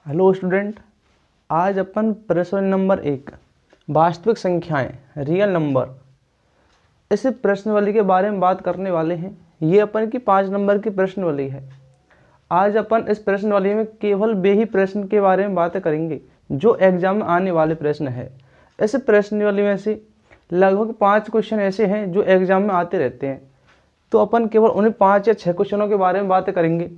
Hello student, आज अपन प्रश्न number 1 वास्तविक संख्याएं रियल नंबर इस प्रश्नावली के बारे में बात करने वाले हैं। ये अपन की 5 नंबर की प्रश्नावली है। आज अपन इस प्रश्नावली में केवल वे ही प्रश्न के बारे में बातें करेंगे जो एग्जाम में आने वाले प्रश्न है। इस प्रश्नावली में से लगभग 5 क्वेश्चन ऐसे हैं जो एग्जाम में आते रहते हैं, तो अपन केवल उन्हें 5 या 6 क्वेश्चनों के बारे में बातें करेंगे।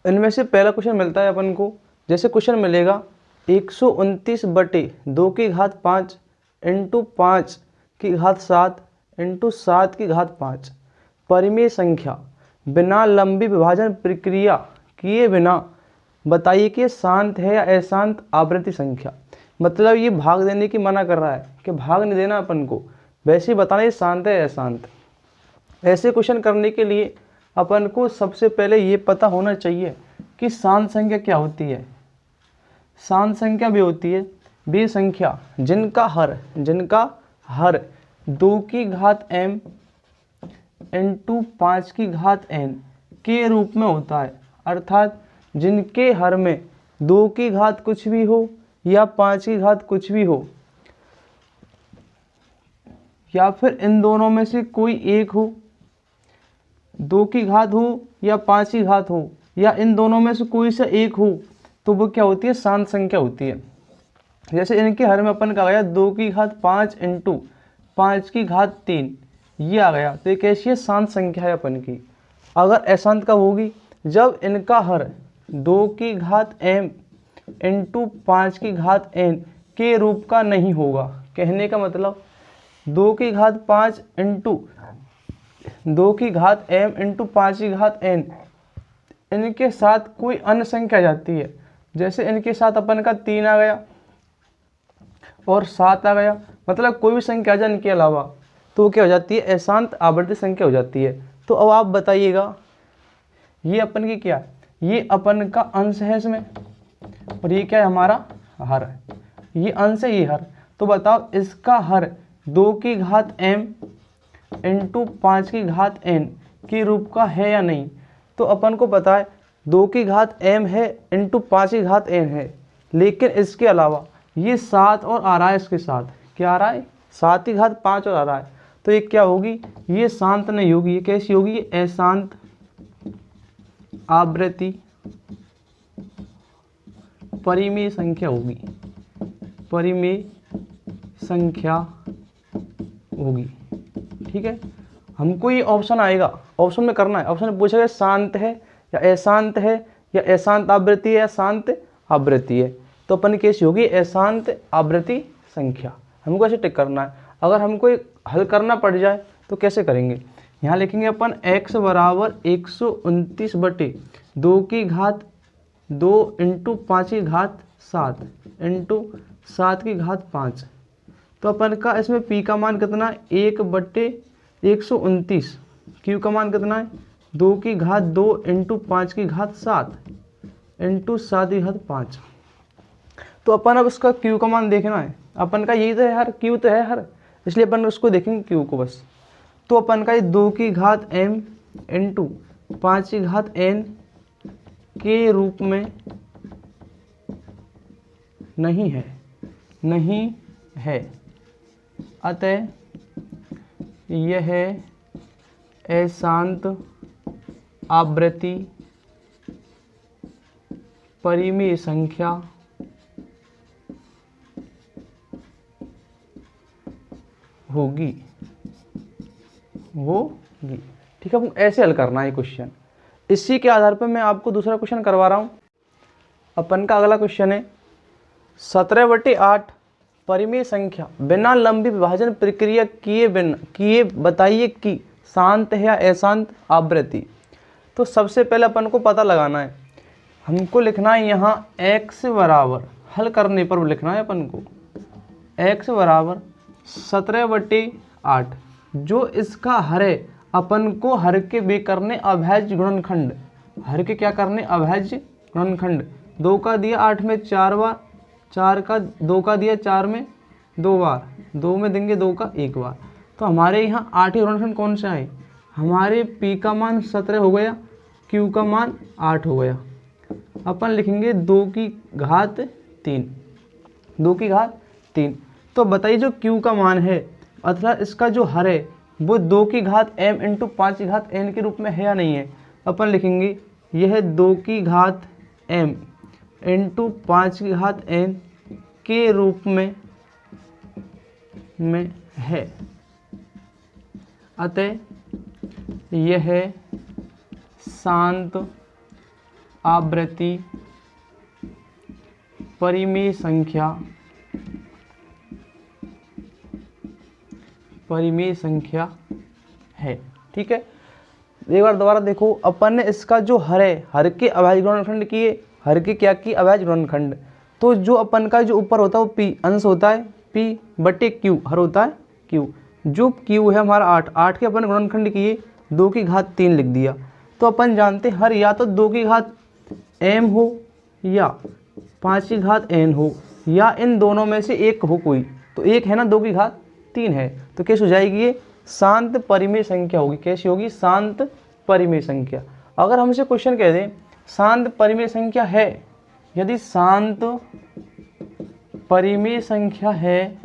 इनमें से पहला क्वेश्चन मिलता है अपन को, जैसे क्वेश्चन मिलेगा 129/2 इंटू 5 की घात 7 इंटू 7 की घात 5 परिमेय संख्या बिना लंबी विभाजन प्रक्रिया किए बिना बताइए कि शांत है या अशांत आवृत्ति संख्या। मतलब ये भाग देने की मना कर रहा है कि भाग नहीं देना अपन को, वैसे ही बताना ये शांत है अशांत। ऐसे क्वेश्चन करने के लिए अपन को सबसे पहले ये पता होना चाहिए कि शांत संख्या क्या होती है। शांत संख्या भी होती है वे संख्या जिनका हर 2 की घात m इंटू 5 की घात n के रूप में होता है। अर्थात जिनके हर में 2 की घात कुछ भी हो या 5 की घात कुछ भी हो, या फिर इन दोनों में से कोई एक हो, 2 की घात हो या 5 की घात हो, या इन दोनों में से कोई सा एक हो, तो वो क्या होती है, शांत संख्या होती है। जैसे इनके हर में अपन का आ गया 2 की घात 5 इंटू 5 की घात 3, ये आ गया, तो ये कैसी है, शांत संख्या है अपन की। अगर अशांत कब होगी, जब इनका हर 2 की घात m इंटू 5 की घात n के रूप का नहीं होगा। कहने का मतलब 2 की घात 5 इंटू 2 की घात m इंटू 5 की घात n इनके साथ कोई अन्य संख्या आ जाती है। जैसे इनके साथ अपन का 3 आ गया और 7 आ गया, मतलब कोई भी संख्या आ जाए इनके अलावा, तो वो क्या हो जाती है, अशांत आवृत्ति संख्या हो जाती है। तो अब आप बताइएगा, ये अपन की क्या है, ये अपन का अंश है इसमें, और ये क्या है, हमारा हर है। ये अंश है, ये हर। तो बताओ इसका हर 2 की घात m इंटू 5 की घात n के रूप का है या नहीं। तो अपन को पता है 2 की घात m है इंटू 5 की घात n है, लेकिन इसके अलावा ये 7 और आ रहा है, इसके साथ क्या आ रहा है, 7 की घात 5 और आ रहा है, तो ये क्या होगी, ये शांत नहीं होगी। ये कैसी होगी, ये अशांत आवृत्ति परिमेय संख्या होगी, परिमेय संख्या होगी। ठीक है, हमको ये ऑप्शन आएगा, ऑप्शन में करना है, ऑप्शन में पूछेगा शांत है या अशांत है, या अशांत आवृत्ति है या शांत आवृत्ति है। तो अपन कैसी होगी, अशांत आवृत्ति संख्या। हमको ऐसे टिक करना है। अगर हमको हल करना पड़ जाए तो कैसे करेंगे, यहाँ लिखेंगे अपन x बराबर 129/2 की घात 2 इंटू 5 की घात 7 इंटू 7 की घात 5। तो अपन का इसमें p का मान कितना है, 1/129। q का मान कितना है, 2 की घात 2 इंटू 5 की घात 7 इंटू 7 की घात 5। तो अपन अब उसका q का मान देखना है। अपन का यही तो है हर, q तो है हर, इसलिए अपन उसको देखेंगे q को बस। तो अपन का ये 2 की घात m इंटू 5 की घात n के रूप में नहीं है, अतः यह अशांत आवृत्ति परिमेय संख्या होगी। ठीक है, ऐसे हल करना है क्वेश्चन। इसी के आधार पर मैं आपको दूसरा क्वेश्चन करवा रहा हूँ। अपन का अगला क्वेश्चन है 17/8 परिमेय संख्या बिना लंबी विभाजन प्रक्रिया किए बताइए कि शांत है या अशांत आवृत्ति। तो सबसे पहले अपन को पता लगाना है, हमको लिखना है यहाँ x बराबर, हल करने पर लिखना है अपन को x बराबर 17/8, जो इसका हर है अपन को हर के बे करने अभाज्य गुणनखंड, हर के क्या करने, अभाज्य गुणनखंड। 2 का दिया 8 में 4 बार, 2 का दिया 4 में 2 बार, 2 में देंगे 2 का 1 बार। तो हमारे यहाँ 8 गुणनखंड कौन सा है, हमारे p का मान 17 हो गया, q का मान 8 हो गया। अपन लिखेंगे 2 की घात 3, 2 की घात 3। तो बताइए जो q का मान है अर्थात इसका जो हर है वो 2 की घात m इंटू 5 की घात n के रूप में है या नहीं है। अपन लिखेंगे यह 2 की घात m इंटू 5 की घात n के रूप में है। अतः यह शांत आवृत्ति परिमेय संख्या है। ठीक है, एक बार दोबारा देखो, अपन ने इसका जो हर है हर के अभाज्य गुणनखंड किए, हर के क्या की अभाज्य गुणनखंड। तो जो अपन का जो ऊपर होता है वो p अंश होता है p बटे q, हर होता है q। जो q है हमारा 8, 8 के अपन गुणनखंड किए 2 की घात 3 लिख दिया। तो अपन जानते हैं हर या तो 2 की घात m हो या 5 की घात n हो या इन दोनों में से एक हो कोई। तो एक है ना, 2 की घात 3 है, तो कैसे हो जाएगी ये शांत परिमेय संख्या होगी। कैसी होगी? शांत परिमेय संख्या। अगर हमसे क्वेश्चन कह दें शांत परिमेय संख्या है, यदि शांत परिमेय संख्या है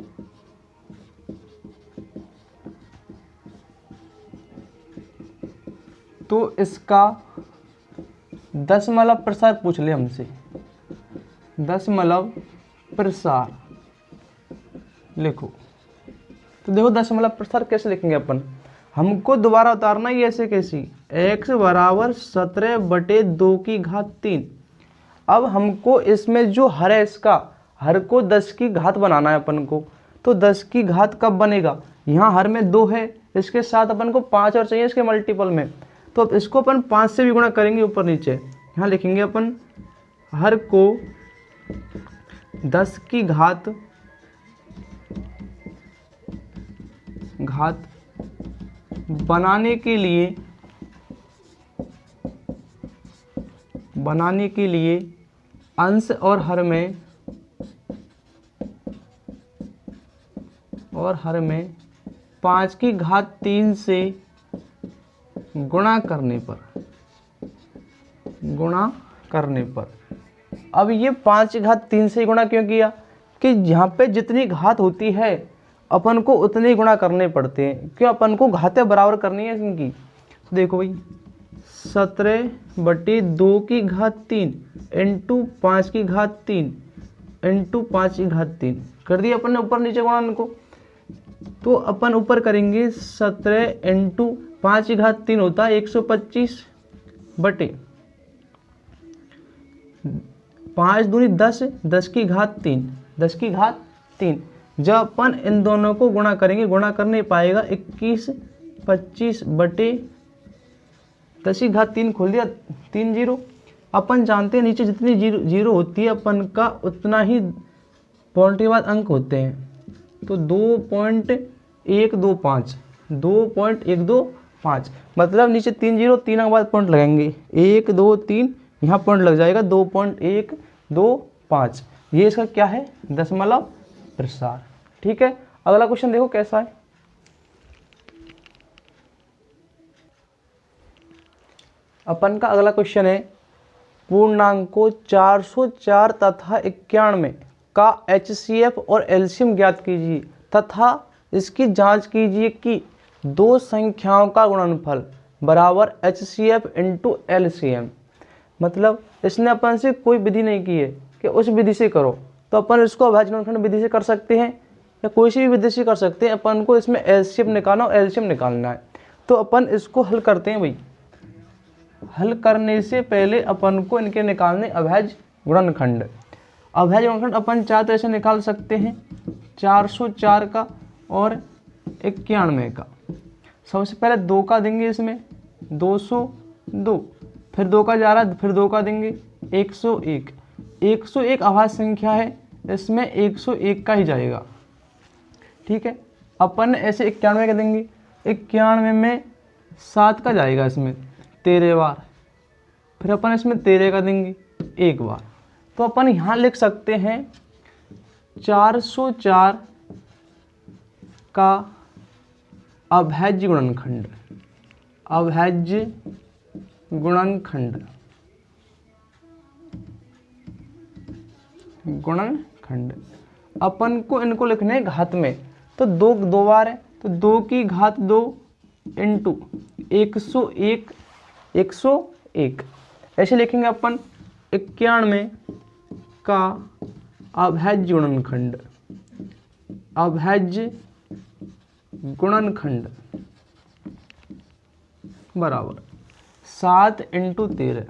तो इसका दशमलव प्रसार पूछ ले हमसे, दशमलव प्रसार लिखो। तो देखो दशमलव प्रसार कैसे लिखेंगे अपन, हमको दोबारा उतारना ही ऐसे कैसी, x बराबर 17 बटे 2 की घात 3। अब हमको इसमें जो हर है इसका हर को 10 की घात बनाना है अपन को। तो 10 की घात कब बनेगा, यहाँ हर में 2 है, इसके साथ अपन को 5 और चाहिए इसके मल्टीपल में। तो अब इसको अपन 5 से भी गुणा करेंगे ऊपर नीचे। यहाँ लिखेंगे अपन हर को 10 की घात बनाने के लिए अंश और हर में 5 की घात 3 से गुणा करने पर। अब ये 5 की घात 3 से गुणा क्यों किया कि यहाँ पे जितनी घात होती है अपन को उतने गुणा करने पड़ते हैं, क्यों अपन को घातें बराबर करनी है इनकी। तो देखो भाई 17 बटे 2 की घात 3 इंटू 5 की घात 3 इंटू 5 की घात 3 कर दिया अपन ने ऊपर नीचे गुणन को। तो अपन ऊपर करेंगे 17 इंटू 5 की घात 3 होता है 125 बटे 5 दूनी 10, 10 की घात 3, 10 की घात 3। जब अपन इन दोनों को गुणा करेंगे, गुणा कर नहीं पाएगा, 21 25 बटे 10 की घात 3 खोल दिया 3 जीरो। अपन जानते हैं नीचे जितनी जीरो होती है अपन का उतना ही पॉइंट के बाद अंक होते हैं। तो 2.125 2.125 मतलब नीचे 3 जीरो, 3 के बाद पॉइंट लगाएंगे 1 2 3, यहाँ पॉइंट लग जाएगा 2.125। ये इसका क्या है, दशमलव प्रसार। ठीक है, अगला क्वेश्चन देखो कैसा है। अपन का अगला क्वेश्चन है पूर्णांकों 404 तथा 91 का HCF और एलसीएम ज्ञात कीजिए तथा इसकी जांच कीजिए कि दो संख्याओं का गुणनफल बराबर HCF इंटू LCM। मतलब इसने अपन से कोई विधि नहीं की है कि उस विधि से करो, तो अपन इसको अभाज्य गुणनखंड विधि से कर सकते हैं या कोई सी भी विधि से कर सकते हैं। अपन को इसमें LCM निकालना और LCM निकालना है, तो अपन इसको हल करते हैं भाई। हल करने से पहले अपन को इनके निकालने अभाज्य गुणनखंड। अभाज्य गुणनखंड अपन चार तरह से निकाल सकते हैं, 404 का और 91 का। सबसे पहले 2 का देंगे, इसमें 202, फिर 2 का जा रहा है, फिर 2 का देंगे 101। 101 अभाज्य संख्या है, इसमें 101 का ही जाएगा। ठीक है, अपन ऐसे 91 का देंगे, 91 में 7 का जाएगा, इसमें 13 बार, फिर अपन इसमें 13 का देंगे 1 बार। तो अपन यहाँ लिख सकते हैं 404 का अभाज्य गुणनखंड। अभाज्य गुणनखंड गुणनखंड। अपन को इनको लिखने हैं घात में, तो दो बार है, तो 2 की घात 2 इंटू 101, 101 ऐसे लिखेंगे अपन। 91 का अभाज्य गुणनखंड, अभाज्य गुणनखंड बराबर 7 इंटू 13,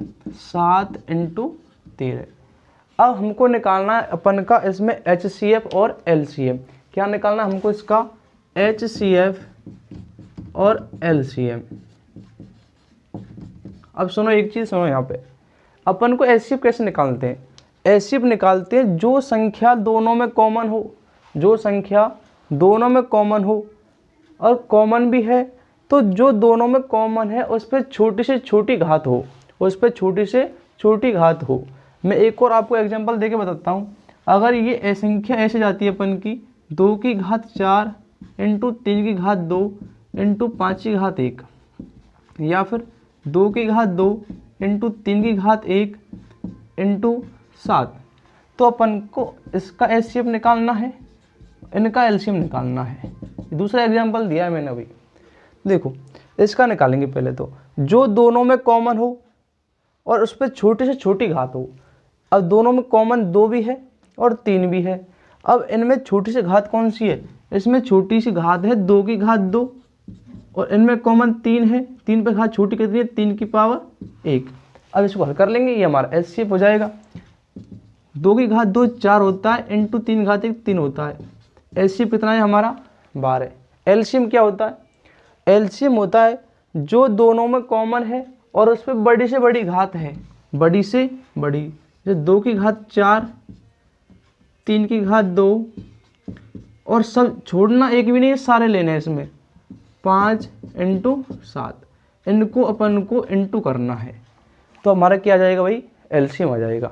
7 इंटू 13। अब हमको निकालना है अपन का इसमें HCF और LCM। क्या निकालना है हमको इसका? HCF और LCM। अब सुनो एक चीज़ सुनो, यहाँ पे अपन को HCF कैसे निकालते हैं? HCF निकालते हैं जो संख्या दोनों में कॉमन हो, जो संख्या दोनों में कॉमन हो, और कॉमन भी है तो जो दोनों में कॉमन है उस पर छोटी से छोटी घात हो, उस पर छोटी से छोटी घात हो। मैं एक और आपको एग्जांपल देके बताता हूँ। अगर ये संख्या ऐसे जाती है अपन की 2 की घात 4 इंटू 3 की घात 2 इंटू 5 की घात 1, या फिर 2 की घात 2 इंटू 3 की घात 1 इंटू 7, तो अपन को इसका HCF निकालना है, इनका LCM निकालना है। दूसरा एग्जांपल दिया है मैंने अभी, देखो इसका निकालेंगे पहले। तो जो दोनों में कॉमन हो और उस पर छोटी से छोटी घात हो। अब दोनों में कॉमन 2 भी है और 3 भी है। अब इनमें छोटी सी घात कौन सी है? इसमें छोटी सी घात है 2 की घात 2, और इनमें कॉमन 3 है। 3 पे घात छोटी कितनी है? 3 की पावर 1। अब इसको हल कर लेंगे, ये हमारा HCF हो जाएगा। 2 की घात 2 4 होता है, इंटू 3 घात 1 3 होता है। HCF कितना है हमारा? 12। LCM क्या होता है? LCM होता है जो दोनों में कॉमन है और उस पर बड़ी से बड़ी घात है, बड़ी से बड़ी। जो 2 की घात 4, 3 की घात 2, और सब छोड़ना एक भी नहीं है, सारे लेने हैं इसमें। 5 इंटू 7, इनको अपन को इंटू करना है, तो हमारा क्या आ जाएगा भाई? LCM आ जाएगा।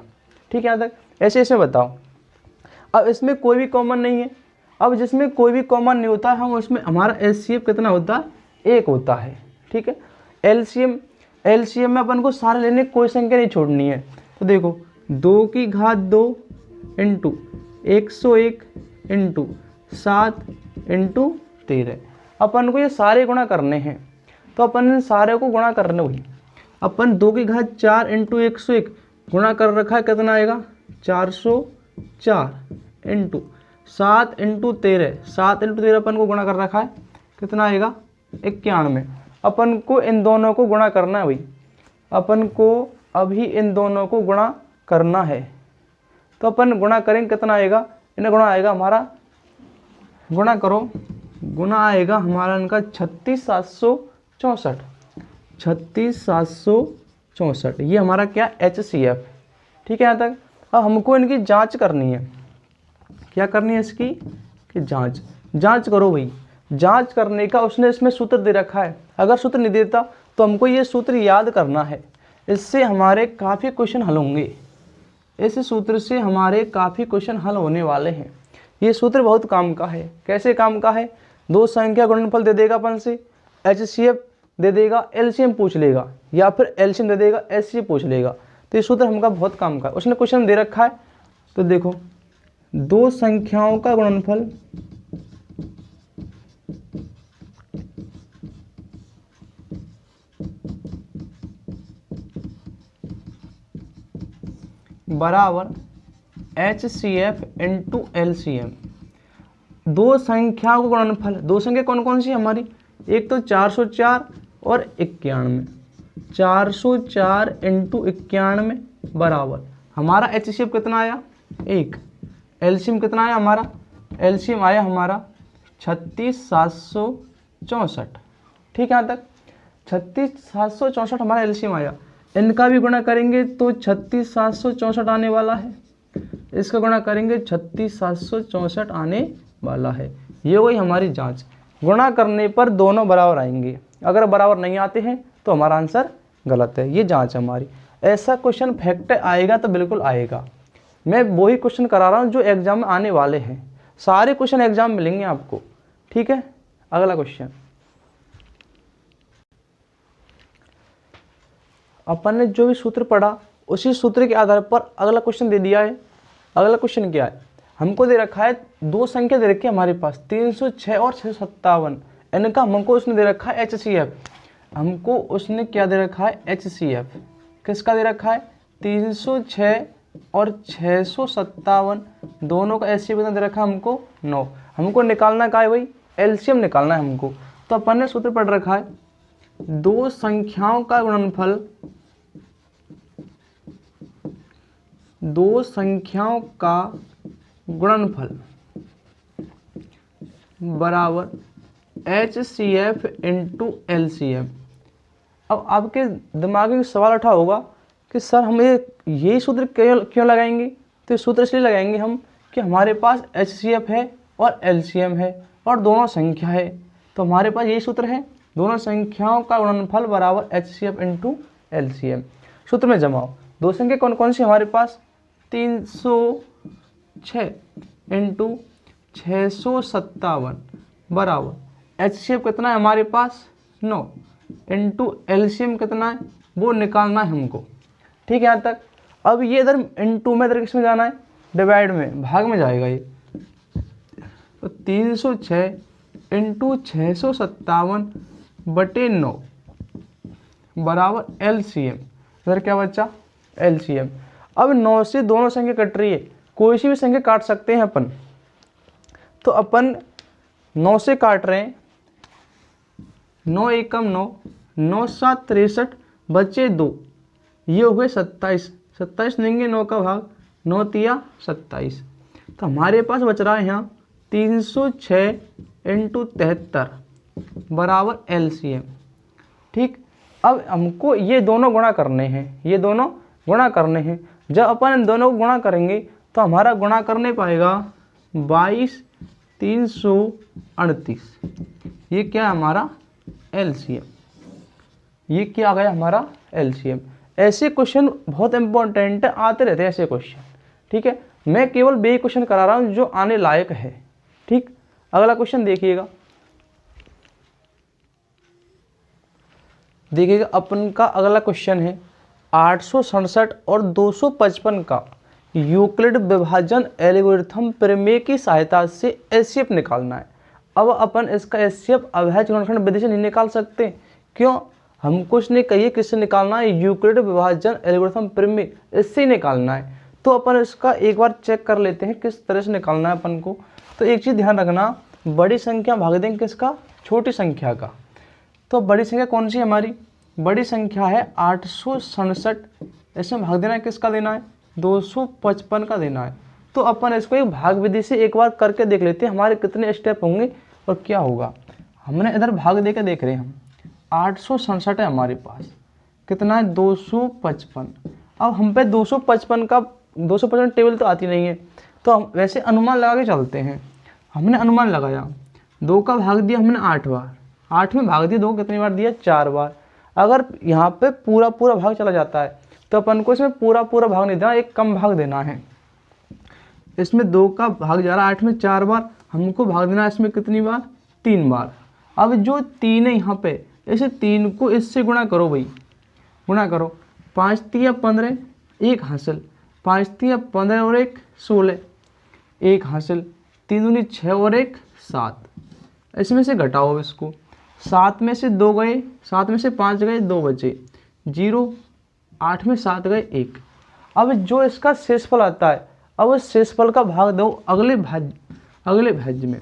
ठीक है, यहाँ तक ऐसे ऐसे बताओ। अब इसमें कोई भी कॉमन नहीं है। अब जिसमें कोई भी कॉमन नहीं होता है, हम उसमें हमारा HCF कितना होता है? 1 होता है। ठीक है, LCM में अपन को सारे लेने, कोई संख्या नहीं छोड़नी है। तो देखो 2 की घात 2 इंटू 101 इंटू 7 इंटू 13, अपन को ये सारे गुणा करने हैं। तो अपन इन सारे को गुणा करने हुई, अपन 2 की घात 4 इंटू 101 गुणा कर रखा है, कितना आएगा? 404 इंटू 7 इंटू 13, 7 इंटू 13 अपन को गुणा कर रखा है, कितना आएगा? 91। अपन को इन दोनों को गुणा करना है भाई, अपन को अभी इन दोनों को गुणा करना है। तो अपन गुणा करेंगे, कितना आएगा? इन्हें गुणा आएगा हमारा, गुणा करो, गुणा आएगा हमारा इनका 36764, 36764। ये हमारा क्या? HCF। ठीक है, यहाँ तक। अब हमको इनकी जांच करनी है। क्या करनी है इसकी? कि जांच करो भाई। जांच करने का उसने इसमें सूत्र दे रखा है। अगर सूत्र नहीं देता तो हमको ये सूत्र याद करना है, इससे हमारे काफ़ी क्वेश्चन हल होंगे। इस सूत्र से हमारे काफ़ी क्वेश्चन हल होने वाले हैं। ये सूत्र बहुत काम का है। कैसे काम का है? 2 संख्या गुणनफल दे देगा अपन से, HCF दे देगा, LCM पूछ लेगा, या फिर LCM दे देगा, HCF पूछ लेगा। तो ये सूत्र हमका बहुत काम का है। उसने क्वेश्चन दे रखा है, तो देखो 2 संख्याओं का गुणनफल बराबर HCF इंटू LCM। 2 संख्याओं का गुणनफल, 2 संख्या कौन कौन सी हमारी? एक तो 404 और 91। 404 इंटू 91 बराबर हमारा HCF कितना आया? 1। LCM कितना आया हमारा? LCM आया हमारा 36764। ठीक है, यहाँ तक 36764 हमारा LCM आया। इनका भी गुणा करेंगे तो 36764 आने वाला है, इसका गुणा करेंगे 36764 आने वाला है। ये वही हमारी जांच। गुणा करने पर दोनों बराबर आएंगे, अगर बराबर नहीं आते हैं तो हमारा आंसर गलत है। ये जांच हमारी। ऐसा क्वेश्चन फैक्ट आएगा तो बिल्कुल आएगा। मैं वही क्वेश्चन करा रहा हूँ जो एग्जाम में आने वाले हैं। सारे क्वेश्चन एग्जाम मिलेंगे आपको। ठीक है, अगला क्वेश्चन। अपन ने जो भी सूत्र पढ़ा उसी सूत्र के आधार पर अगला क्वेश्चन दे दिया है। अगला क्वेश्चन क्या है, हमको दे रखा है दो संख्या दे रखी है हमारे पास 306 और 657, इनका हमको उसने दे रखा है HCF। हमको उसने क्या दे रखा है HCF, किसका दे रखा है 306 और 657, दोनों का HCF कितना दे रखा है हमको 9। हमको निकालना क्या है भाई, LCM निकालना है हमको। तो अपन ने सूत्र पढ़ रखा है दो संख्याओं का गुणनफल, दो संख्याओं का गुणनफल बराबर HCF इंटू LCM। अब आपके दिमाग में सवाल उठा होगा कि सर हम ये सूत्र क्यों लगाएंगे। तो ये सूत्र इसलिए लगाएंगे हम कि हमारे पास HCF है और LCM है और दोनों संख्या है। तो हमारे पास यही सूत्र है, दोनों संख्याओं का गुणनफल बराबर HCF इंटू LCM। सूत्र में जमाओ, दो संख्या कौन कौन सी हमारे पास 306 इंटू 657 बराबर HCF कितना है हमारे पास 9 इंटू LCM कितना है वो निकालना है हमको। ठीक है यहाँ तक। अब ये इधर इंटू में इधर किसमें जाना है, डिवाइड में, भाग में जाएगा ये। तो 306 इंटू 657 बटे 9 बराबर LCM। इधर क्या बचा LCM। अब 9 से दोनों संख्या कट रही है, कोई सी भी संख्या काट सकते हैं अपन। तो अपन 9 से काट रहे हैं, 9 एकम 9, 9 7 63 बचे 2, ये हो गए 27। 27 देंगे 9 का भाग, 9 तिया 27। तो हमारे पास बच रहा है यहाँ 306 इंटू 73 बराबर LCM। ठीक, अब हमको ये दोनों गुणा करने हैं, ये दोनों गुणा करने हैं। जब अपन इन दोनों को गुणा करेंगे तो हमारा गुणा करने पाएगा 22,338। ये क्या है हमारा LCM, ये क्या आ गया हमारा LCM। ऐसे क्वेश्चन बहुत इंपॉर्टेंट है, आते रहते हैं ऐसे क्वेश्चन। ठीक है, मैं केवल वे क्वेश्चन करा रहा हूँ जो आने लायक है। ठीक, अगला क्वेश्चन देखिएगा, देखिएगा अपन का अगला क्वेश्चन है 867 और 255 का यूक्लिड विभाजन एल्गोरिथम प्रमेय की सहायता से HCF निकालना है। अब अपन इसका HCF अविभाज्य गुणनखंड विधि से नहीं निकाल सकते, क्यों, हमको इसने कहिए किससे निकालना है, यूक्लिड विभाजन एल्गोरिथम प्रमेय, इससे निकालना है। तो अपन इसका एक बार चेक कर लेते हैं किस तरह से निकालना है अपन को। तो एक चीज़ ध्यान रखना, बड़ी संख्या भाग देंगे किसका, छोटी संख्या का। तो बड़ी संख्या कौन सी है हमारी, बड़ी संख्या है 867, इसमें भाग देना है किसका देना है 255 का देना है। तो अपन इसको एक भाग विधि से एक बार करके देख लेते हैं हमारे कितने स्टेप होंगे और क्या होगा। हमने इधर भाग दे के देख रहे हैं हम, 867 है हमारे पास, कितना है 255। अब हम पे 255 का 255 टेबल तो आती नहीं है, तो हम वैसे अनुमान लगा के चलते हैं। हमने अनुमान लगाया, 2 का भाग दिया हमने 8 बार, 8 में भाग दिया 2 कितनी बार दिया 4 बार। अगर यहाँ पे पूरा पूरा भाग चला जाता है तो अपन को इसमें पूरा पूरा भाग नहीं देना, एक कम भाग देना है। इसमें 2 का भाग जा रहा है 8 में 4 बार, हमको भाग देना है इसमें कितनी बार 3 बार। अब जो 3 है यहाँ पे, इसे 3 को इससे गुणा करो भाई, गुणा करो, 5 तिया 15, 1 हासिल, 5 तिया 15 और 1 16, 1 हासिल, 3 दूनी 6 और 1 7। इसमें से घटाओ इसको, 7 में से 2 गए, 7 में से 5 गए, 2 बचे, 0, 8 में 7 गए 1। अब जो इसका शेषफल आता है, अब उस शेषफल का भाग दो अगले भाज्य में।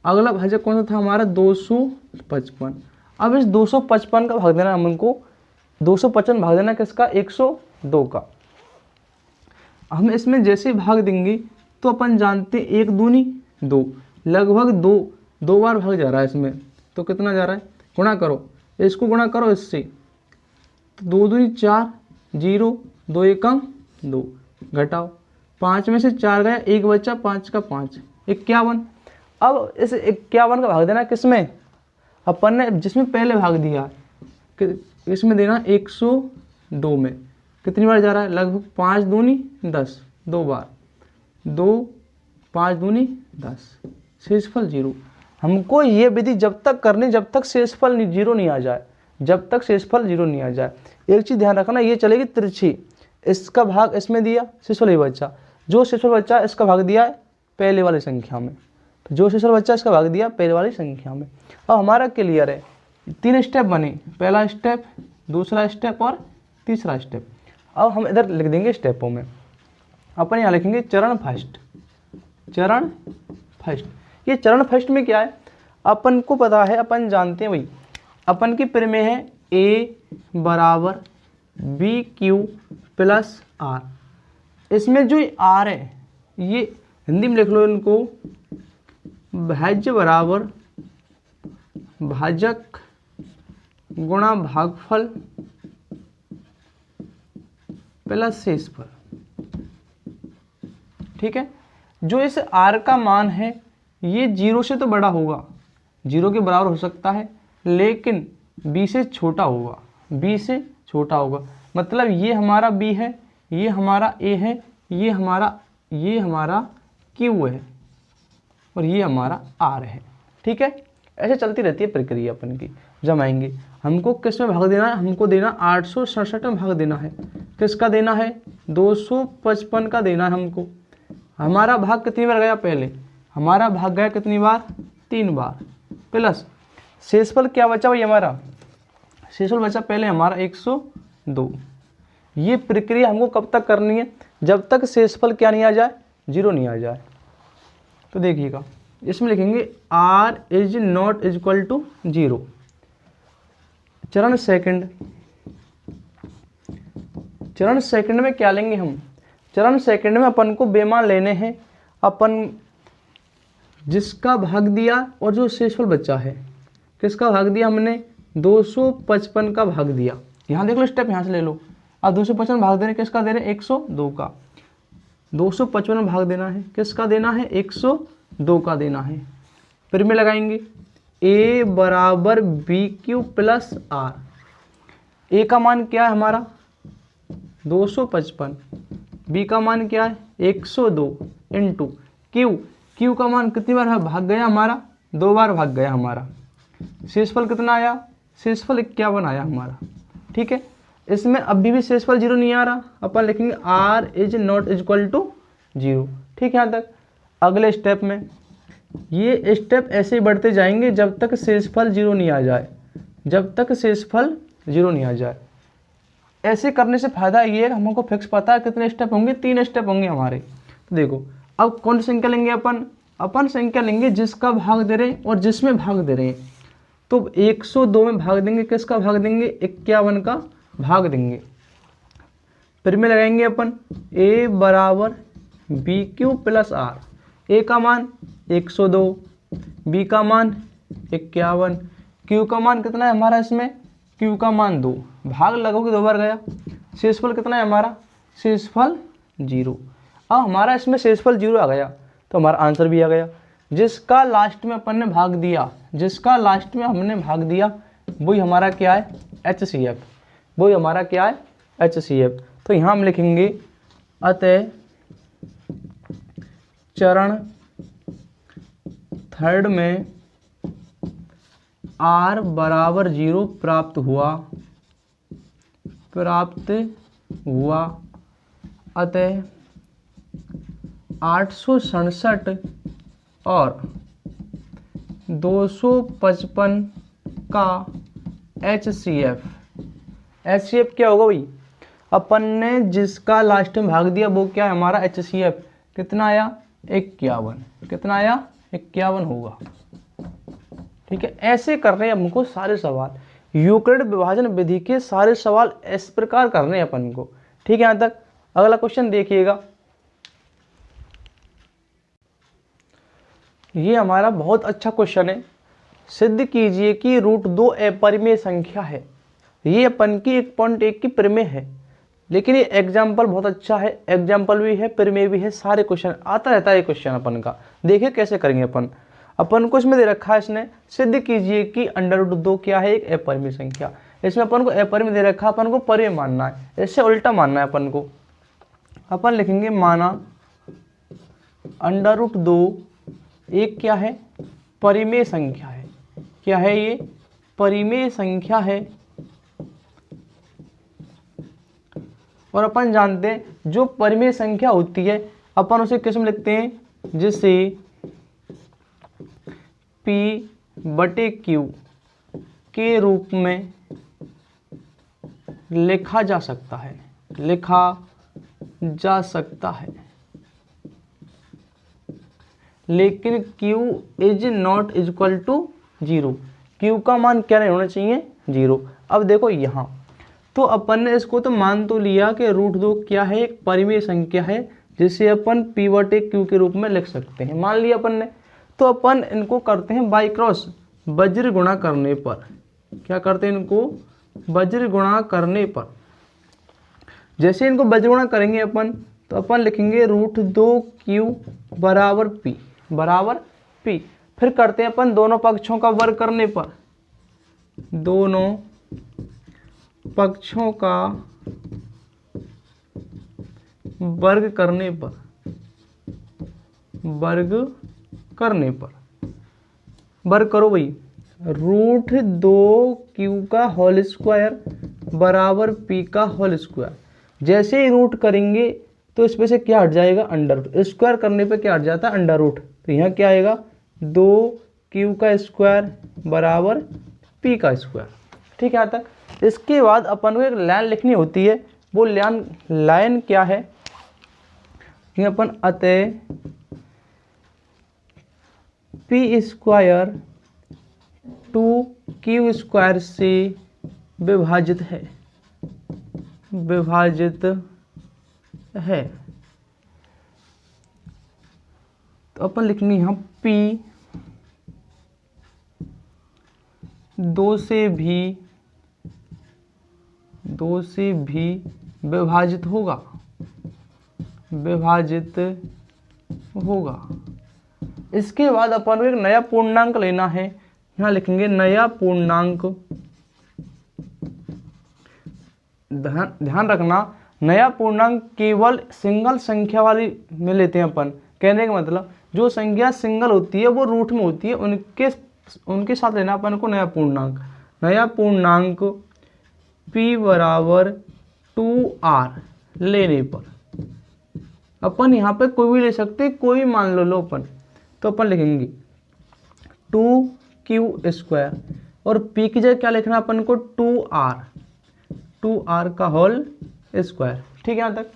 अगला भाज्य कौन सा था हमारा 255। अब इस 255 का भाग देना हमको, 255 भाग देना किसका 102 का। हम इसमें जैसे भाग देंगे तो अपन जानते 1 दूनी 2, लगभग 2 बार भाग जा रहा है इसमें, तो कितना जा रहा है, गुणा करो, इसको गुणा करो इससे, तो 2 दूनी 4, 0, 2 एकम 2, घटाओ, 5 में से 4 गया, 1 बचा, 5 का 5, 51। अब इस 51 का भाग देना किसमें, अपन ने जिसमें पहले भाग दिया, इसमें देना 102 में, कितनी बार जा रहा है, लगभग 5 दूनी 10, 2 बार, 2, 5 दूनी 10, शेषफल 0। हमको ये विधि जब तक करनी जब तक शेषफल 0 नहीं आ जाए, जब तक शेषफल 0 नहीं आ जाए। एक चीज़ ध्यान रखना, ये चलेगी तिरछी, इसका भाग इसमें दिया, शेषफल ये बचा, जो शेषफल बच्चा इसका भाग दिया है पहले वाली संख्या में, तो जो शेषफल बच्चा इसका भाग दिया पहले वाली संख्या में। अब हमारा क्लियर है, 3 स्टेप बने, पहला स्टेप, दूसरा स्टेप और तीसरा स्टेप। अब हम इधर लिख देंगे स्टेपों में, अपन यहाँ लिखेंगे चरण फर्स्ट। चरण फर्स्ट, ये चरण फर्स्ट में क्या है, अपन को पता है, अपन जानते हैं भाई, अपन की प्रमेय है ए बराबर बी क्यू प्लस आर। इसमें जो आर है ये हिंदी में लिख लो इनको, भाज्य बराबर भाजक गुणा भागफल प्लस शेषफल। ठीक है, जो इस आर का मान है ये 0 से तो बड़ा होगा, 0 के बराबर हो सकता है, लेकिन b से छोटा होगा, b से छोटा होगा। मतलब ये हमारा b है, ये हमारा a है, ये हमारा q है और ये हमारा r है। ठीक है, ऐसे चलती रहती है प्रक्रिया अपन की। जमाएंगे, हमको किस में भाग देना है, हमको देना 867 में भाग देना है। किसका देना है, 255 का देना है हमको। हमारा भाग कितनी बार गया, पहले हमारा भाग गया कितनी बार, 3 बार, प्लस शेषफल क्या बचा भाई हमारा, शेषफल बचा पहले हमारा 102। ये प्रक्रिया हमको कब तक करनी है, जब तक शेषफल क्या नहीं आ जाए, 0 नहीं आ जाए। तो देखिएगा, इसमें लिखेंगे r is not equal to 0। चरण सेकंड, चरण सेकंड में क्या लेंगे हम, चरण सेकंड में अपन को बेमान लेने हैं। अपन जिसका भाग दिया और जो शेषफल बचा है, किसका भाग दिया हमने, 255 का भाग दिया। यहाँ देख लो स्टेप, यहाँ से ले लो। अब 255 भाग दे रहे, किसका दे रहे, 102 का। 255 में भाग देना है, किसका देना है, 102 का देना है। फिर में लगाएंगे a बराबर बी क्यू प्लस आर। ए का मान क्या है हमारा, 255, बी का मान क्या है, 102 इंटू क्यू का मान कितनी बार भाग गया हमारा, 2 बार भाग गया हमारा। शेषफल कितना आया, शेषफल 51 आया हमारा। ठीक है, इसमें अभी भी शेषफल 0 नहीं आ रहा, अपन लिखेंगे r is not equal to 0। ठीक है, यहाँ तक। अगले स्टेप में ये स्टेप ऐसे ही बढ़ते जाएंगे जब तक शेषफल 0 नहीं आ जाए, जब तक शेषफल 0 नहीं आ जाए। ऐसे करने से फायदा ये है, हमको फिक्स पता है कितने स्टेप होंगे, 3 स्टेप होंगे हमारे। तो देखो, अब कौन सी संख्या लेंगे अपन संख्या लेंगे जिसका भाग दे रहे हैं और जिसमें भाग दे रहे हैं। तो 102 में भाग देंगे, किसका भाग देंगे, 51 का भाग देंगे। फिर में लगाएंगे अपन a बराबर बी क्यू प्लस आर। ए का मान 102, बी का मान 51, क्यू का मान कितना है हमारा, इसमें क्यू का मान 2, भाग लगोगे 2 बार गया। शेषफल कितना है हमारा, शेषफल 0। अब हमारा इसमें शेषफल 0 आ गया तो हमारा आंसर भी आ गया। जिसका लास्ट में अपन ने भाग दिया, जिसका लास्ट में हमने भाग दिया, वही हमारा क्या है, HCF। वही हमारा क्या है, HCF। तो यहाँ हम लिखेंगे अतः चरण थर्ड में r बराबर 0 प्राप्त हुआ। अतः 867 और 255 का HCF। HCF क्या होगा भाई, अपन ने जिसका लास्ट में भाग दिया वो क्या है हमारा, HCF। कितना आया, 51। कितना आया, 51 होगा। ठीक है, ऐसे कर रहे हैं हमको सारे सवाल, यूक्लिड विभाजन विधि के सारे सवाल इस प्रकार करने हैं अपन को। ठीक है, यहाँ तक। अगला क्वेश्चन देखिएगा, ये हमारा बहुत अच्छा क्वेश्चन है। सिद्ध कीजिए कि √2 अपरिमेय संख्या है। ये अपन की 1.1 की प्रमेय है, लेकिन ये एग्जाम्पल बहुत अच्छा है, एग्जाम्पल भी है, प्रमेय भी है, सारे क्वेश्चन आता रहता है ये क्वेश्चन अपन का। देखिए कैसे करेंगे अपन को इसमें दे रखा है इसने, सिद्ध कीजिए कि √2 क्या है, एक अपरिमेय संख्या। इसमें अपन को अपरिमेय दे रखा है, अपन को परिमेय मानना है, इससे उल्टा मानना है अपन को। अपन लिखेंगे माना √2 एक क्या है, परिमेय संख्या है। क्या है ये, परिमेय संख्या है। और अपन जानते हैं जो परिमेय संख्या होती है अपन उसे किस में लिखते हैं, जिसे P/Q के रूप में लिखा जा सकता है, लिखा जा सकता है, लेकिन Q is not equal to 0। Q का मान क्या नहीं होना चाहिए, 0। अब देखो यहाँ तो अपन ने इसको तो मान तो लिया कि √2 क्या है, एक परिमेय संख्या है जिसे अपन P/Q के रूप में लिख सकते हैं, मान लिया अपन ने। तो अपन इनको करते हैं बाई क्रॉस, वज्र गुणा करने पर। क्या करते हैं, इनको वज्र गुणा करने पर। जैसे इनको वज्र गुणा करेंगे अपन, तो अपन लिखेंगे √2Q बराबर P। फिर करते हैं अपन दोनों पक्षों का वर्ग करने पर, दोनों पक्षों का वर्ग करने पर, वर्ग करो भाई, √2Q का होल स्क्वायर बराबर P का होल स्क्वायर। जैसे ही रूट करेंगे तो इसमें से क्या हट जाएगा, अंडर रूट। स्क्वायर करने पे क्या हट जाता है, अंडर रूट। तो यहाँ क्या आएगा, 2Q का स्क्वायर बराबर P का स्क्वायर। ठीक है यहाँ तक। इसके बाद अपन को एक लाइन लिखनी होती है, वो लाइन क्या है, ये अपन अतः P स्क्वायर 2Q स्क्वायर से विभाजित है, तो अपन लिखेंगे यहाँ P 2 से भी विभाजित होगा। इसके बाद अपन को एक नया पूर्णांक लेना है, यहाँ लिखेंगे नया पूर्णांक। ध्यान रखना, नया पूर्णांक केवल सिंगल संख्या वाली में लेते हैं अपन। कहने का मतलब जो संख्या सिंगल होती है वो रूट में होती है, उनके साथ लेना अपन को नया पूर्णांक। नया पूर्णांक P बराबर 2R लेने पर अपन यहाँ पे कोई भी ले सकते, कोई मान लो अपन। तो अपन लिखेंगे 2Q स्क्वायर और P की जगह क्या लिखना अपन को, 2R का होल स्क्वायर। ठीक है यहाँ तक।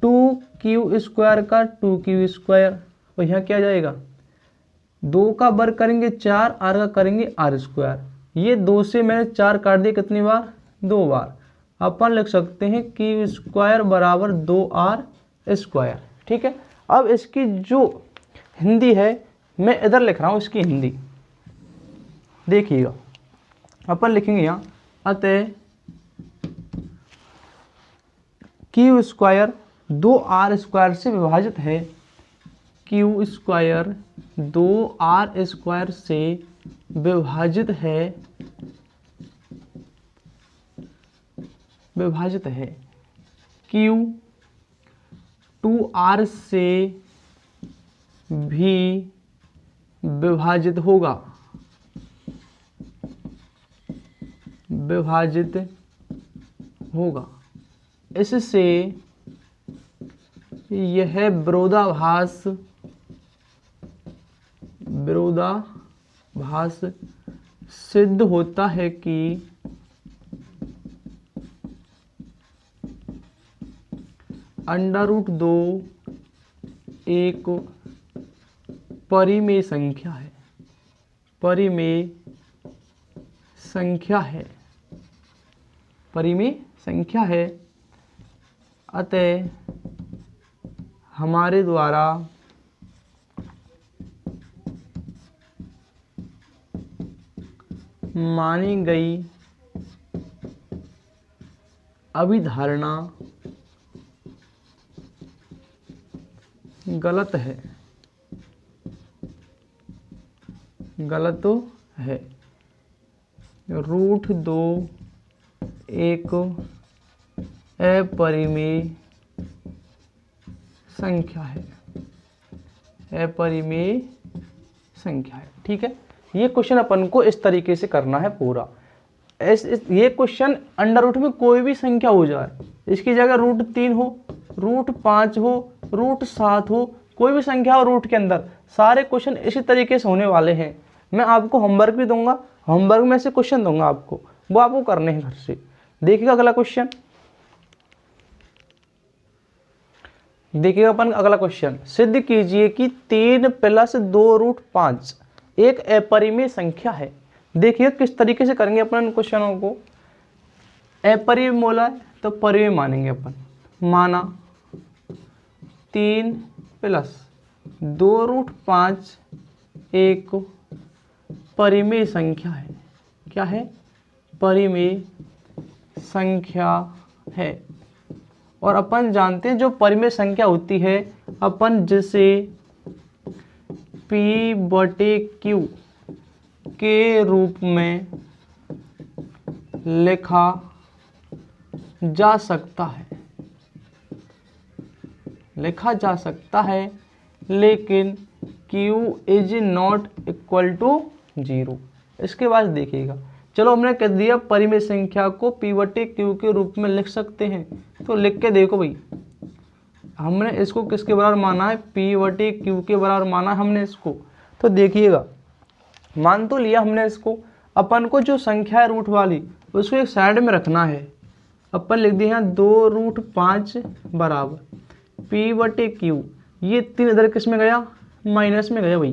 2Q स्क्वायर का 2Q स्क्वायर, और यहाँ क्या जाएगा, 2 का वर्ग करेंगे 4, R का करेंगे R स्क्वायर। ये 2 से मैंने 4 काट दिया, कितनी बार, 2 बार। अपन लिख सकते हैं Q स्क्वायर बराबर 2R स्क्वायर। ठीक है। अब इसकी जो हिंदी है मैं इधर लिख रहा हूँ, इसकी हिंदी देखिएगा। अपन लिखेंगे यहाँ अतः Q स्क्वायर 2R स्क्वायर से विभाजित है, Q स्क्वायर 2R स्क्वायर से विभाजित है। Q 2R से भी विभाजित होगा। इससे यह विरोधाभास सिद्ध होता है कि √2 एक परिमेय संख्या है। अतः हमारे द्वारा मानी गई अभिधारणा गलत है। √2 एक अपरिमेय संख्या है। ठीक है। ये क्वेश्चन अपन को इस तरीके से करना है पूरा। ये क्वेश्चन अंडर रूट में कोई भी संख्या हो जाए, इसकी जगह √3 हो, √5 हो √7 हो, कोई भी संख्या हो रूट के अंदर, सारे क्वेश्चन इसी तरीके से होने वाले हैं। मैं आपको होमवर्क भी दूंगा, होमवर्क में से क्वेश्चन दूंगा आपको, वो आपको करने हैं घर से। देखिएगा अगला क्वेश्चन, देखिएगा अपन अगला क्वेश्चन, सिद्ध कीजिए कि 3 + 2√5 एक अपरिमेय संख्या है। देखिए किस तरीके से करेंगे अपन क्वेश्चनों को। अपरिमेय बोला है तो परिमेय मानेंगे अपन, माना 3 + 2√5 एक परिमेय संख्या है। क्या है? परिमेय संख्या है। और अपन जानते हैं जो परिमेय संख्या होती है अपन जिसे P/Q के रूप में लिखा जा सकता है, लिखा जा सकता है, लेकिन Q ≠ 0। इसके बाद देखिएगा, चलो हमने कह दिया परिमेय संख्या को P/Q के रूप में लिख सकते हैं, तो लिख के देखो भाई, हमने इसको किसके बराबर माना है? P/Q के बराबर माना है हमने इसको। तो देखिएगा, मान तो लिया हमने इसको, अपन को जो संख्या है रूट वाली उसको एक साइड में रखना है। अपन लिख दिए यहाँ 2√5 बराबर P/Q, ये 3 इधर किस में गया? माइनस में गया भाई।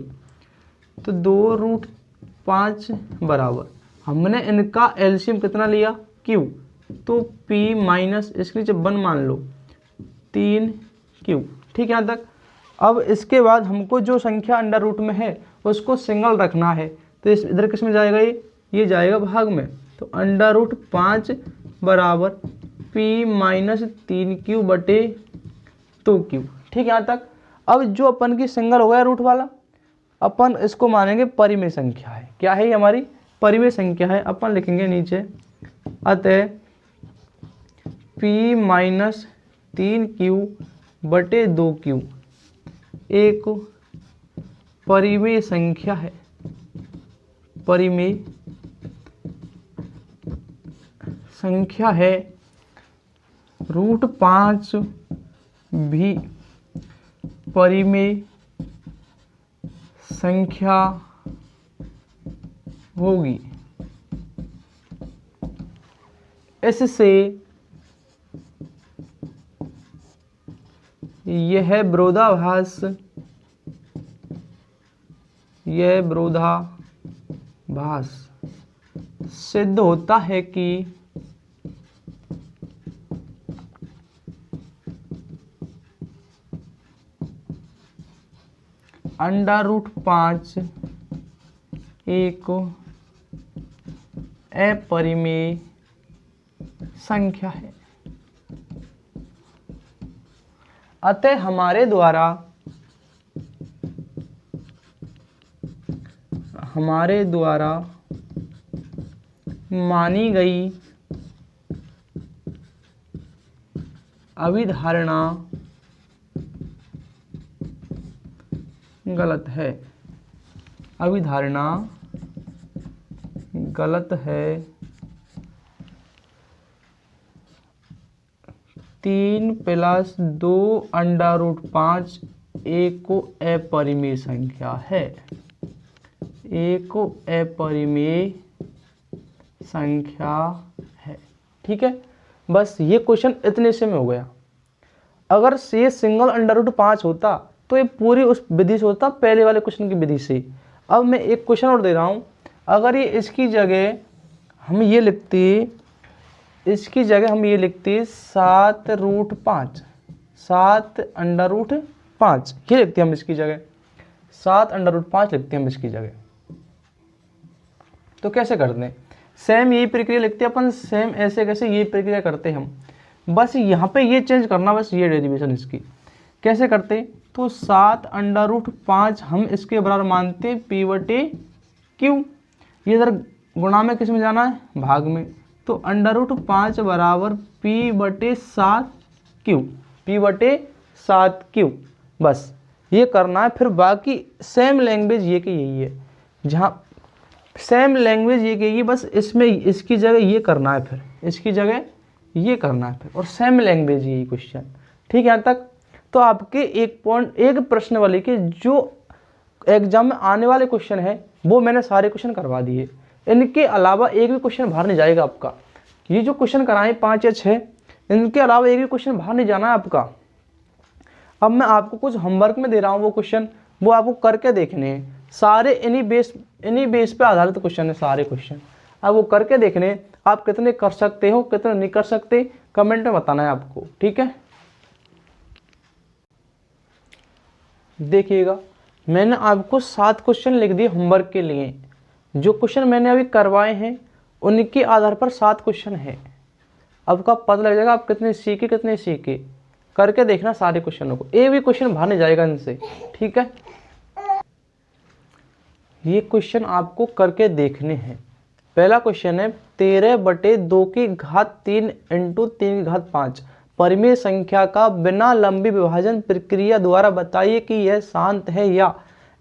तो 2√5 बराबर, हमने इनका एलसीएम कितना लिया? Q, तो P माइनस इसके नीचे 1 मान लो, 3Q। ठीक है यहाँ तक। अब इसके बाद हमको जो संख्या अंडर रूट में है उसको सिंगल रखना है, तो इस इधर किस में जाएगा? ये जाएगा भाग में। तो √5 बराबर P - 3Q/2Q। ठीक है यहाँ तक। अब जो अपन की सिंगल हो गया रूट वाला, अपन इसको मानेंगे परिमेय संख्या है। क्या है? हमारी परिमेय संख्या है। अपन लिखेंगे नीचे, अतः P - 3Q/2Q एक परिमेय संख्या है, परिमेय संख्या है। √5 भी परिमेय संख्या होगी। इससे यह विरोधाभास सिद्ध होता है कि √5 एक अपरिमेय संख्या है। अतः हमारे द्वारा मानी गई अभिधारणा गलत है। अभिधारणा गलत है। 3 + 2√5 एक अपरिमेय संख्या है। एक अपरिमेय संख्या है। ठीक है, बस ये क्वेश्चन इतने से में हो गया। अगर ये सिंगल √5 होता तो ये पूरी उस विधि से होता, पहले वाले क्वेश्चन की विधि से। अब मैं एक क्वेश्चन और दे रहा हूँ, अगर ये इसकी जगह हम ये लिखते, इसकी जगह हम ये लिखते 7√5, 7√5 ये लिखते हम इसकी जगह, 7√5 लिखते हम इसकी जगह। तो कैसे करते हैं? सेम यही प्रक्रिया लिखते हैं अपन, सेम ऐसे कैसे ये प्रक्रिया करते हैं हम, बस यहाँ पे ये चेंज करना, बस ये डेरिवेशन इसकी कैसे करते। तो 7√5 हम इसके बराबर मानते P/Q, ये इधर गुणा में किस में जाना है? भाग में। तो √5 बराबर P/7Q, P/7Q, बस ये करना है। फिर बाकी सेम लैंग्वेज ये की यही है, जहाँ सेम लैंग्वेज ये कहेगी, बस इसमें इसकी जगह ये करना है, फिर इसकी जगह ये करना है फिर, और सेम लैंग्वेज यही क्वेश्चन। ठीक है यहाँ तक। तो आपके एक प्रश्न वाले के जो एग्जाम में आने वाले क्वेश्चन है वो मैंने सारे क्वेश्चन करवा दिए। इनके अलावा एक भी क्वेश्चन बाहर नहीं जाएगा आपका। ये जो क्वेश्चन कराए 5 या 6, इनके अलावा एक भी क्वेश्चन बाहर नहीं जाना है आपका। अब मैं आपको कुछ होमवर्क में दे रहा हूँ, वो क्वेश्चन वो आपको करके देखने हैं। सारे इन्हीं बेस पे आधारित क्वेश्चन है सारे क्वेश्चन। अब वो करके देखने आप कितने कर सकते हो कितने नहीं कर सकते, कमेंट में बताना है आपको, ठीक है। देखिएगा मैंने आपको 7 क्वेश्चन लिख दिए होमवर्क के लिए। जो क्वेश्चन मैंने अभी करवाए हैं उनके आधार पर 7 क्वेश्चन है। आपका पता लग जाएगा आप कितने सीखे करके देखना सारे क्वेश्चनों को, एक भी क्वेश्चन बाहर नहीं जाएगा इनसे, ठीक है। ये क्वेश्चन आपको करके देखने हैं। पहला क्वेश्चन है 13/2⁵ इंटू 3⁵5 परिमेय संख्या का बिना लंबी विभाजन प्रक्रिया द्वारा बताइए कि यह शांत है या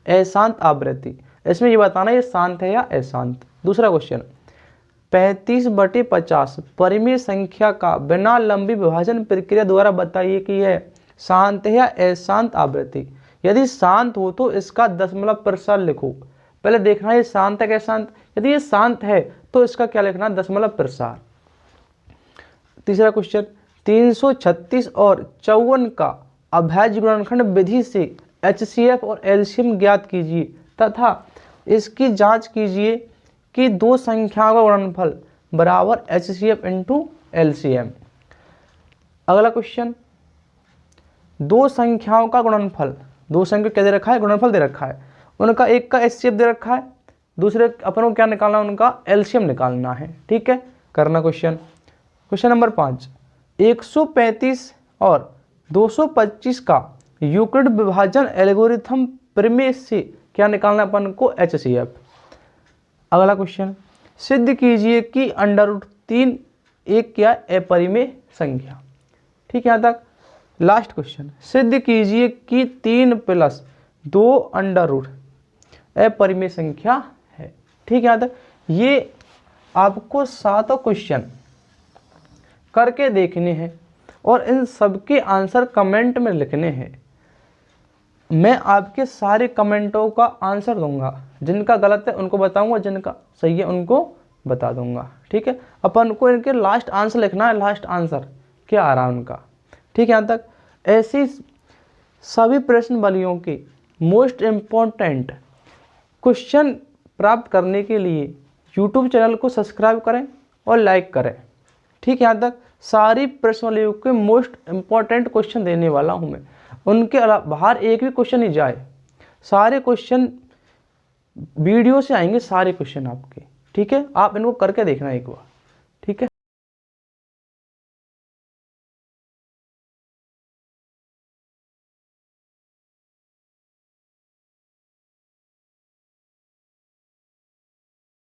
अशांत आवृत्ति। इसमें ये बताना ये शांत है या अशांत। दूसरा क्वेश्चन 35/50 परिमेय संख्या का बिना लंबी विभाजन प्रक्रिया द्वारा बताइए कि यह शांत है या अशांत आवृत्ति। यदि शांत हो तो इसका दशमलव प्रसार लिखो। पहले देखना ये शांत है क्या शांत, यदि ये शांत है तो इसका क्या लिखना, दशमलव प्रसार। तीसरा क्वेश्चन 336 और 54 का अभाज्य गुणनखंड विधि से HCF और LCM ज्ञात कीजिए तथा इसकी जांच कीजिए कि दो संख्याओं का गुणनफल बराबर HCF इंटू LCM। अगला क्वेश्चन दो संख्याओं का गुणनफल, दो संख्या क्या दे रखा है, गुणनफल दे रखा है, उनका एक का HCF दे रखा है, दूसरे अपन को क्या निकालना, उनका LCM निकालना है, ठीक है। करना क्वेश्चन नंबर 5 135 और 225 का यूक्लिड विभाजन एल्गोरिथम प्रमेय से क्या निकालना अपन को, HCF। अगला क्वेश्चन सिद्ध कीजिए कि √3 एक क्या अपरिमेय संख्या, ठीक है। यहाँ तक लास्ट क्वेश्चन सिद्ध कीजिए कि 3 + 2 अपरिमेय संख्या है, ठीक है। यहाँ तक ये आपको 7 क्वेश्चन करके देखने हैं और इन सबके आंसर कमेंट में लिखने हैं। मैं आपके सारे कमेंटों का आंसर दूंगा, जिनका गलत है उनको बताऊंगा, जिनका सही है उनको बता दूंगा, ठीक है। अपन को इनके लास्ट आंसर लिखना है, लास्ट आंसर क्या आ रहा है उनका, ठीक है। यहाँ तक ऐसी सभी प्रश्न वालियों के मोस्ट इम्पोर्टेंट क्वेश्चन प्राप्त करने के लिए यूट्यूब चैनल को सब्सक्राइब करें और लाइक करें, ठीक है। यहाँ तक सारी प्रश्न वालियों के मोस्ट इम्पोर्टेंट क्वेश्चन देने वाला हूँ मैं, उनके अलावा बाहर एक भी क्वेश्चन नहीं जाए, सारे क्वेश्चन वीडियो से आएंगे सारे क्वेश्चन आपके, ठीक है। आप इनको करके देखना एक बार, ठीक है।